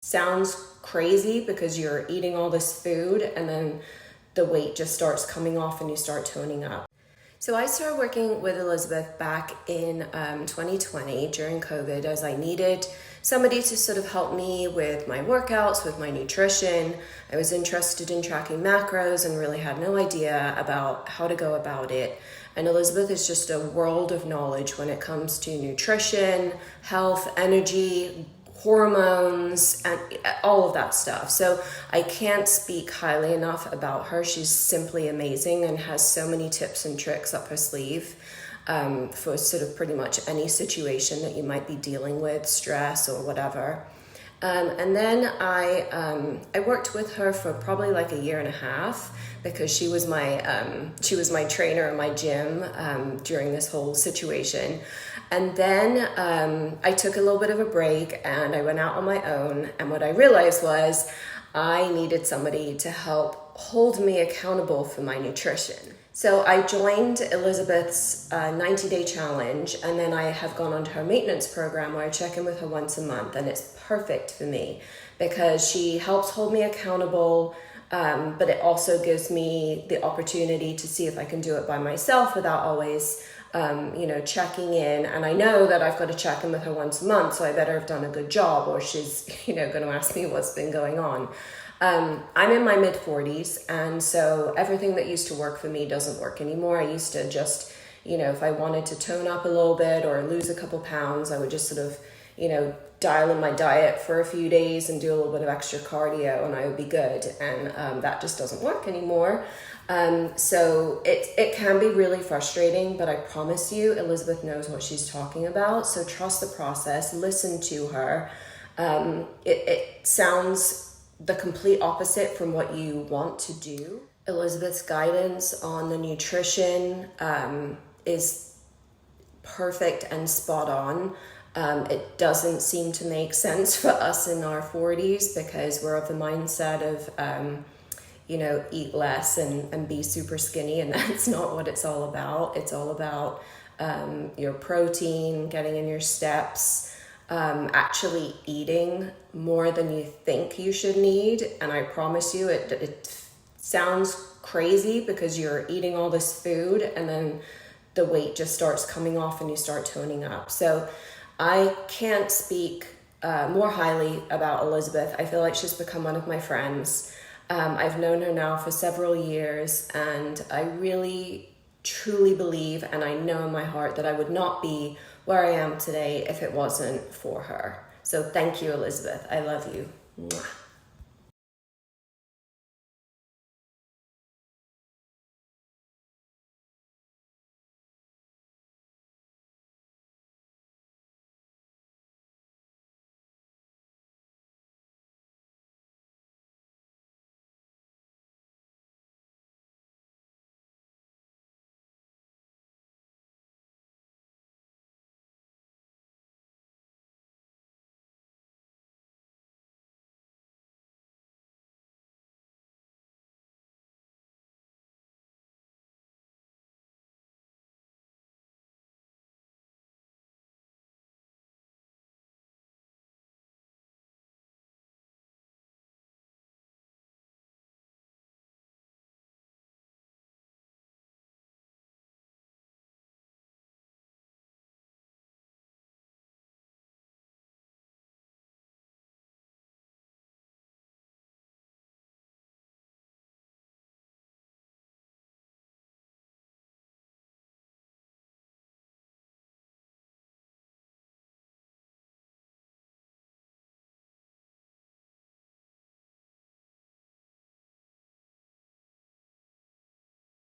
sounds crazy because you're eating all this food and then the weight just starts coming off and you start toning up. So I started working with Elizabeth back in 2020 during COVID, as I needed somebody to sort of help me with my workouts, with my nutrition. I was interested in tracking macros and really had no idea about how to go about it. And Elizabeth is just a world of knowledge when it comes to nutrition, health, energy, hormones, and all of that stuff. So I can't speak highly enough about her. She's simply amazing and has so many tips and tricks up her sleeve for sort of pretty much any situation that you might be dealing with, stress or whatever. And then I worked with her for probably like a year and a half because she was my trainer in my gym during this whole situation. And then I took a little bit of a break and I went out on my own. And what I realized was I needed somebody to help hold me accountable for my nutrition. So I joined Elizabeth's 90-day challenge, and then I have gone on to her maintenance program where I check in with her once a month, and it's perfect for me because she helps hold me accountable, but it also gives me the opportunity to see if I can do it by myself without always checking in. And I know that I've got to check in with her once a month, so I better have done a good job or she's, going to ask me what's been going on. I'm in my mid 40s, and so everything that used to work for me doesn't work anymore. I used to just, if I wanted to tone up a little bit or lose a couple pounds, I would just sort of, dial in my diet for a few days and do a little bit of extra cardio and I would be good. And that just doesn't work anymore. So it can be really frustrating, but I promise you, Elizabeth knows what she's talking about. So trust the process, listen to her. It sounds the complete opposite from what you want to do. Elizabeth's guidance on the nutrition is perfect and spot on. It doesn't seem to make sense for us in our 40s because we're of the mindset of, eat less and be super skinny, and that's not what it's all about. It's all about your protein, getting in your steps, actually eating more than you think you should need. And I promise you, it sounds crazy because you're eating all this food and then the weight just starts coming off and you start toning up. So I can't speak more highly about Elizabeth. I feel like she's become one of my friends. I've known her now for several years, and I really, truly believe, and I know in my heart that I would not be where I am today if it wasn't for her. So thank you, Elizabeth. I love you. Mwah.